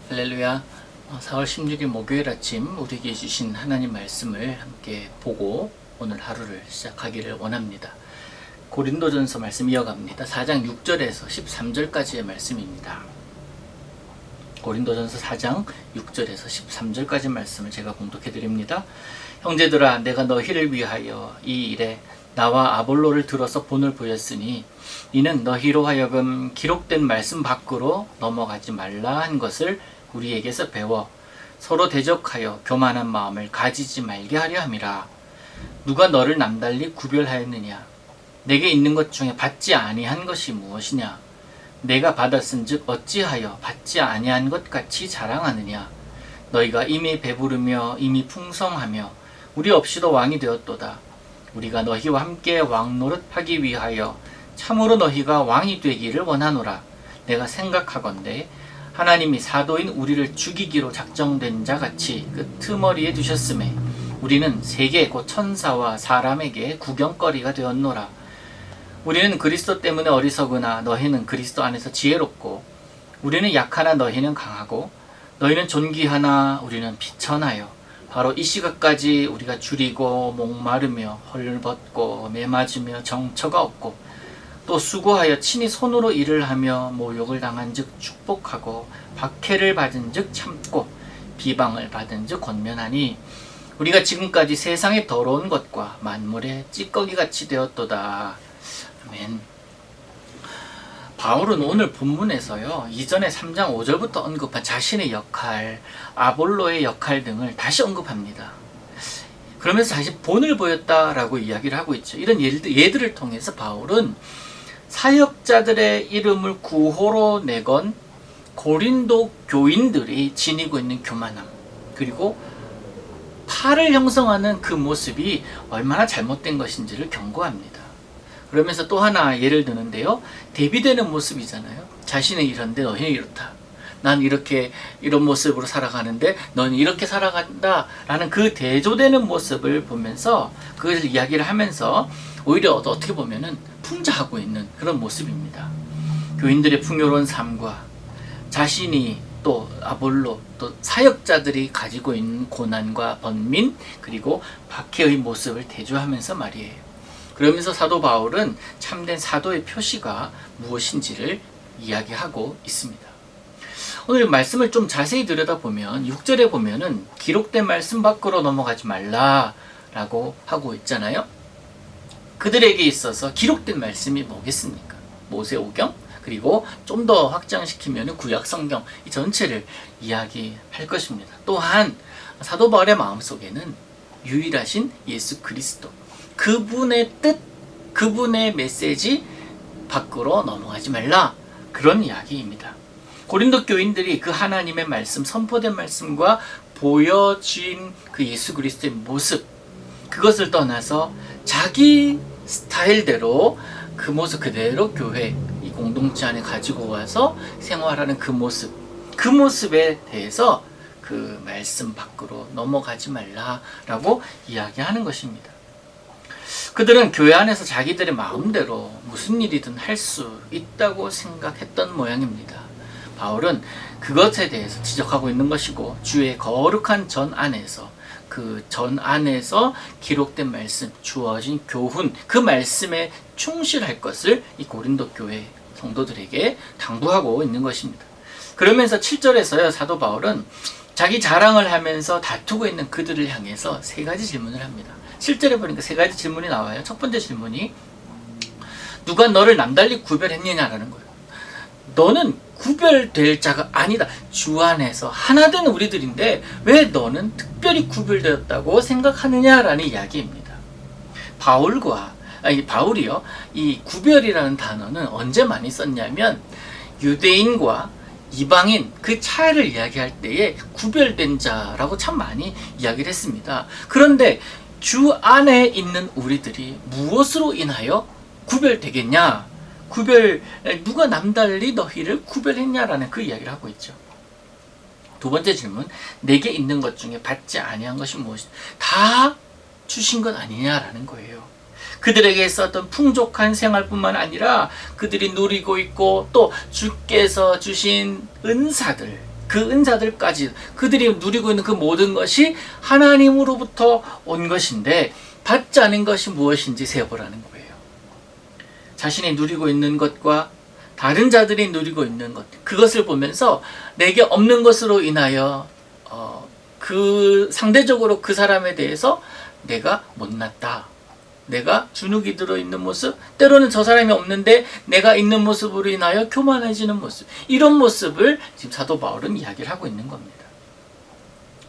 할렐루야. 4월 16일 목요일 아침 우리에게 주신 하나님 말씀을 함께 보고 오늘 하루를 시작하기를 원합니다. 고린도전서 말씀 이어갑니다. 4장 6절에서 13절까지의 말씀입니다. 고린도전서 4장 6절에서 13절까지 말씀을 제가 봉독해 드립니다. 형제들아, 내가 너희를 위하여 이 일에 나와 아볼로를 들어서 본을 보였으니 이는 너희로 하여금 기록된 말씀 밖으로 넘어가지 말라 한 것을 우리에게서 배워 서로 대적하여 교만한 마음을 가지지 말게 하려 함이라. 누가 너를 남달리 구별하였느냐? 내게 있는 것 중에 받지 아니한 것이 무엇이냐? 내가 받았은즉 어찌하여 받지 아니한 것 같이 자랑하느냐? 너희가 이미 배부르며 이미 풍성하며 우리 없이도 왕이 되었도다. 우리가 너희와 함께 왕노릇 하기 위하여 참으로 너희가 왕이 되기를 원하노라. 내가 생각하건대 하나님이 사도인 우리를 죽이기로 작정된 자 같이 끄트머리에 두셨음에 우리는 세계 곧 천사와 사람에게 구경거리가 되었노라. 우리는 그리스도 때문에 어리석으나 너희는 그리스도 안에서 지혜롭고 우리는 약하나 너희는 강하고 너희는 존귀하나 우리는 비천하여 바로 이 시각까지 우리가 줄이고 목마르며 헐벗고 매맞으며 정처가 없고 또 수고하여 친히 손으로 일을 하며 모욕을 당한 즉 축복하고 박해를 받은 즉 참고 비방을 받은 즉 권면하니 우리가 지금까지 세상의 더러운 것과 만물의 찌꺼기같이 되었도다. 아멘. 바울은 오늘 본문에서요, 이전에 3장 5절부터 언급한 자신의 역할, 아볼로의 역할 등을 다시 언급합니다. 그러면서 다시 본을 보였다라고 이야기를 하고 있죠. 이런 예들을 통해서 바울은 사역자들의 이름을 구호로 내건 고린도 교인들이 지니고 있는 교만함, 그리고 팔을 형성하는 그 모습이 얼마나 잘못된 것인지를 경고합니다. 그러면서 또 하나 예를 드는데요, 대비되는 모습이잖아요. 자신은 이런데 너희는 이렇다. 난 이렇게 이런 모습으로 살아가는데 너는 이렇게 살아간다 라는 그 대조되는 모습을 보면서 그것을 이야기를 하면서 오히려 어떻게 보면은 풍자하고 있는 그런 모습입니다. 교인들의 풍요로운 삶과 자신이 또 아볼로 또 사역자들이 가지고 있는 고난과 번민 그리고 박해의 모습을 대조하면서 말이에요. 그러면서 사도 바울은 참된 사도의 표시가 무엇인지를 이야기하고 있습니다. 오늘 말씀을 좀 자세히 들여다보면 6절에 보면은 기록된 말씀 밖으로 넘어가지 말라라고 하고 있잖아요. 그들에게 있어서 기록된 말씀이 뭐겠습니까? 모세오경, 그리고 좀 더 확장시키면 구약 성경 이 전체를 이야기할 것입니다. 또한 사도 바울의 마음속에는 유일하신 예수 그리스도, 그분의 뜻, 그분의 메시지 밖으로 넘어가지 말라, 그런 이야기입니다. 고린도 교인들이 그 하나님의 말씀, 선포된 말씀과 보여진 그 예수 그리스도의 모습, 그것을 떠나서 자기 스타일대로 그 모습 그대로 교회, 이 공동체 안에 가지고 와서 생활하는 그 모습, 그 모습에 대해서 그 말씀 밖으로 넘어가지 말라라고 이야기하는 것입니다. 그들은 교회 안에서 자기들의 마음대로 무슨 일이든 할 수 있다고 생각했던 모양입니다. 바울은 그것에 대해서 지적하고 있는 것이고, 주의 거룩한 전 안에서, 그 전 안에서 기록된 말씀, 주어진 교훈, 그 말씀에 충실할 것을 이 고린도 교회 성도들에게 당부하고 있는 것입니다. 그러면서 7절에서요, 사도 바울은 자기 자랑을 하면서 다투고 있는 그들을 향해서 세 가지 질문을 합니다. 7절에 보니까 세 가지 질문이 나와요. 첫 번째 질문이 누가 너를 남달리 구별했느냐라는 거예요. 너는 구별될 자가 아니다. 주 안에서 하나 된 우리들인데 왜 너는 특별히 구별되었다고 생각하느냐라는 이야기입니다. 바울이요, 이 구별이라는 단어는 언제 많이 썼냐면 유대인과 이방인 그 차이를 이야기할 때에 구별된 자라고 참 많이 이야기를 했습니다. 그런데 주 안에 있는 우리들이 무엇으로 인하여 구별되겠냐? 누가 남달리 너희를 구별했냐라는 그 이야기를 하고 있죠. 두 번째 질문, 내게 있는 것 중에 받지 아니한 것이 무엇이냐? 다 주신 것 아니냐라는 거예요. 그들에게 있었던 풍족한 생활뿐만 아니라 그들이 누리고 있고 또 주께서 주신 은사들, 그 은사들까지 그들이 누리고 있는 그 모든 것이 하나님으로부터 온 것인데 받지 않은 것이 무엇인지 세어보라는 거예요. 자신이 누리고 있는 것과 다른 자들이 누리고 있는 것, 그것을 보면서 내게 없는 것으로 인하여 그 상대적으로 그 사람에 대해서 내가 못났다, 내가 주눅이 들어있는 모습, 때로는 저 사람이 없는데 내가 있는 모습으로 인하여 교만해지는 모습, 이런 모습을 지금 사도 바울은 이야기를 하고 있는 겁니다.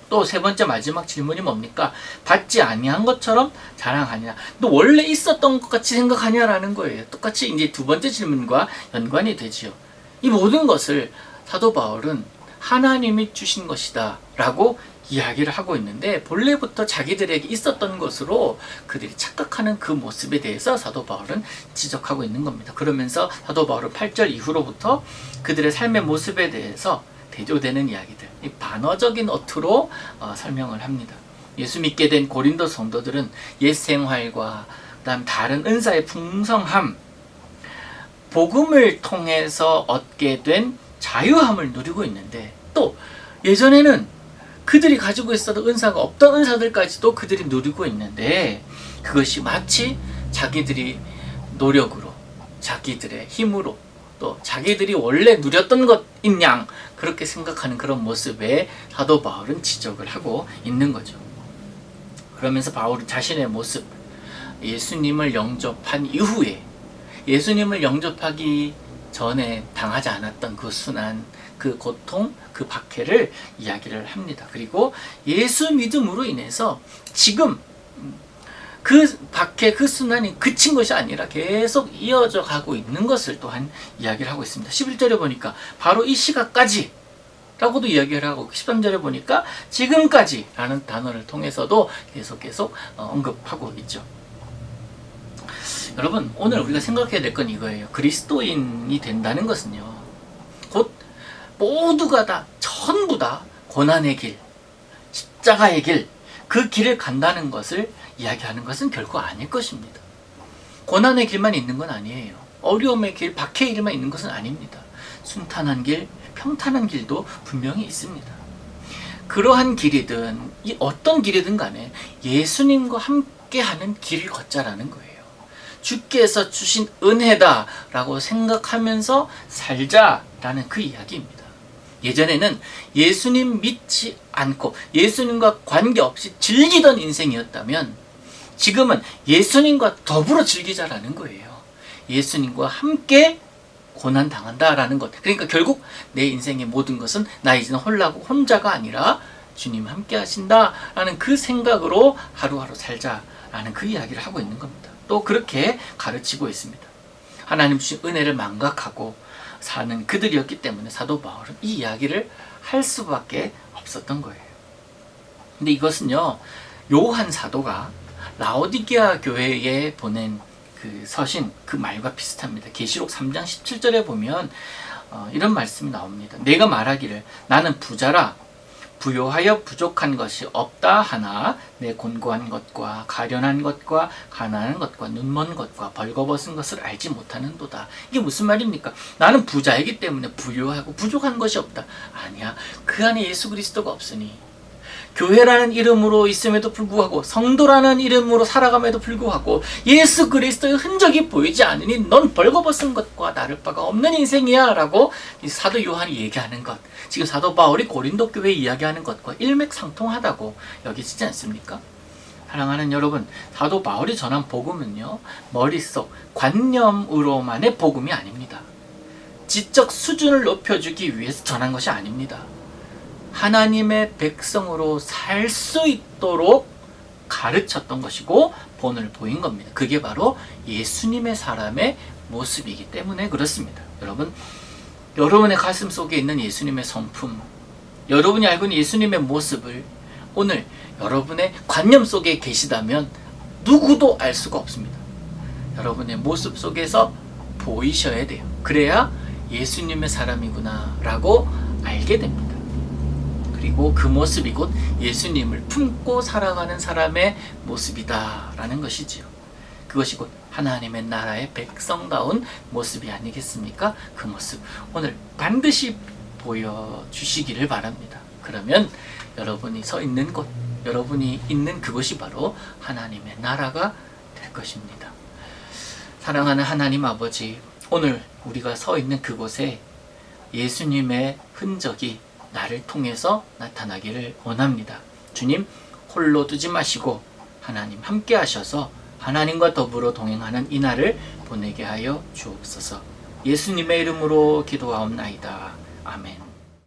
또 세 번째 마지막 질문이 뭡니까? 받지 아니한 것처럼 자랑하냐, 너 원래 있었던 것 같이 생각하냐라는 거예요. 똑같이 이제 두 번째 질문과 연관이 되지요. 이 모든 것을 사도 바울은 하나님이 주신 것이다 라고 이야기를 하고 있는데, 본래부터 자기들에게 있었던 것으로 그들이 착각하는 그 모습에 대해서 사도 바울은 지적하고 있는 겁니다. 그러면서 사도 바울은 8절 이후로부터 그들의 삶의 모습에 대해서 대조되는 이야기들, 이 반어적인 어투로 설명을 합니다. 예수 믿게 된 고린도 성도들은 옛 생활과 그다음 다른 은사의 풍성함, 복음을 통해서 얻게 된 자유함을 누리고 있는데, 또 예전에는 그들이 가지고 있었던 은사가 없던 은사들까지도 그들이 누리고 있는데, 그것이 마치 자기들이 노력으로, 자기들의 힘으로, 또 자기들이 원래 누렸던 것인 양 그렇게 생각하는 그런 모습에 사도 바울은 지적을 하고 있는 거죠. 그러면서 바울은 자신의 모습, 예수님을 영접한 이후에 예수님을 영접하기 전에 당하지 않았던 그 순환, 그 고통, 그 박해를 이야기를 합니다. 그리고 예수 믿음으로 인해서 지금 그 박해, 그 순환이 그친 것이 아니라 계속 이어져 가고 있는 것을 또한 이야기를 하고 있습니다. 11절에 보니까 바로 이 시각까지 라고도 이야기를 하고, 13절에 보니까 지금까지 라는 단어를 통해서도 계속 언급하고 있죠. 여러분, 오늘 우리가 생각해야 될 건 이거예요. 그리스도인이 된다는 것은요, 곧 모두가 다, 전부 다 고난의 길, 십자가의 길, 그 길을 간다는 것을 이야기하는 것은 결코 아닐 것입니다. 고난의 길만 있는 건 아니에요. 어려움의 길, 박해의 길만 있는 것은 아닙니다. 순탄한 길, 평탄한 길도 분명히 있습니다. 그러한 길이든 이 어떤 길이든 간에 예수님과 함께하는 길을 걷자라는 거예요. 주께서 주신 은혜다 라고 생각하면서 살자라는 그 이야기입니다. 예전에는 예수님 믿지 않고 예수님과 관계없이 즐기던 인생이었다면, 지금은 예수님과 더불어 즐기자라는 거예요. 예수님과 함께 고난당한다라는 것. 그러니까 결국 내 인생의 모든 것은 나 이제는 혼자가 아니라 주님 함께 하신다라는 그 생각으로 하루하루 살자라는 그 이야기를 하고 있는 겁니다. 또 그렇게 가르치고 있습니다. 하나님 주신 은혜를 망각하고 사는 그들이었기 때문에 사도 바울은 이 이야기를 할 수밖에 없었던 거예요. 근데 이것은요, 요한 사도가 라오디게아 교회에 보낸 그 서신, 그 말과 비슷합니다. 계시록 3장 17절에 보면 이런 말씀이 나옵니다. 내가 말하기를 나는 부자라 부요하여 부족한 것이 없다 하나 내 곤고한 것과 가련한 것과 가난한 것과 눈먼 것과 벌거벗은 것을 알지 못하는도다. 이게 무슨 말입니까? 나는 부자이기 때문에 부요하고 부족한 것이 없다. 아니야. 그 안에 예수 그리스도가 없으니, 교회라는 이름으로 있음에도 불구하고, 성도라는 이름으로 살아감에도 불구하고 예수 그리스도의 흔적이 보이지 않으니 넌 벌거벗은 것과 나를 바가 없는 인생이야 라고 사도 요한이 얘기하는 것, 지금 사도 바울이 고린도 교회에 이야기하는 것과 일맥상통하다고 여기지지 않습니까? 사랑하는 여러분, 사도 바울이 전한 복음은요, 머릿속 관념으로만의 복음이 아닙니다. 지적 수준을 높여주기 위해서 전한 것이 아닙니다. 하나님의 백성으로 살 수 있도록 가르쳤던 것이고 본을 보인 겁니다. 그게 바로 예수님의 사람의 모습이기 때문에 그렇습니다. 여러분, 여러분의 가슴 속에 있는 예수님의 성품, 여러분이 알고 있는 예수님의 모습을 오늘 여러분의 관념 속에 계시다면 누구도 알 수가 없습니다. 여러분의 모습 속에서 보이셔야 돼요. 그래야 예수님의 사람이구나 라고 알게 됩니다. 그리고 그 모습이 곧 예수님을 품고 살아가는 사람의 모습이다 라는 것이지요. 그것이 곧 하나님의 나라의 백성다운 모습이 아니겠습니까? 그 모습 오늘 반드시 보여주시기를 바랍니다. 그러면 여러분이 서 있는 곳, 여러분이 있는 그곳이 바로 하나님의 나라가 될 것입니다. 사랑하는 하나님 아버지, 오늘 우리가 서 있는 그곳에 예수님의 흔적이 나를 통해서 나타나기를 원합니다. 주님, 홀로 두지 마시고 하나님 함께 하셔서 하나님과 더불어 동행하는 이 날을 보내게 하여 주옵소서. 예수님의 이름으로 기도하옵나이다. 아멘.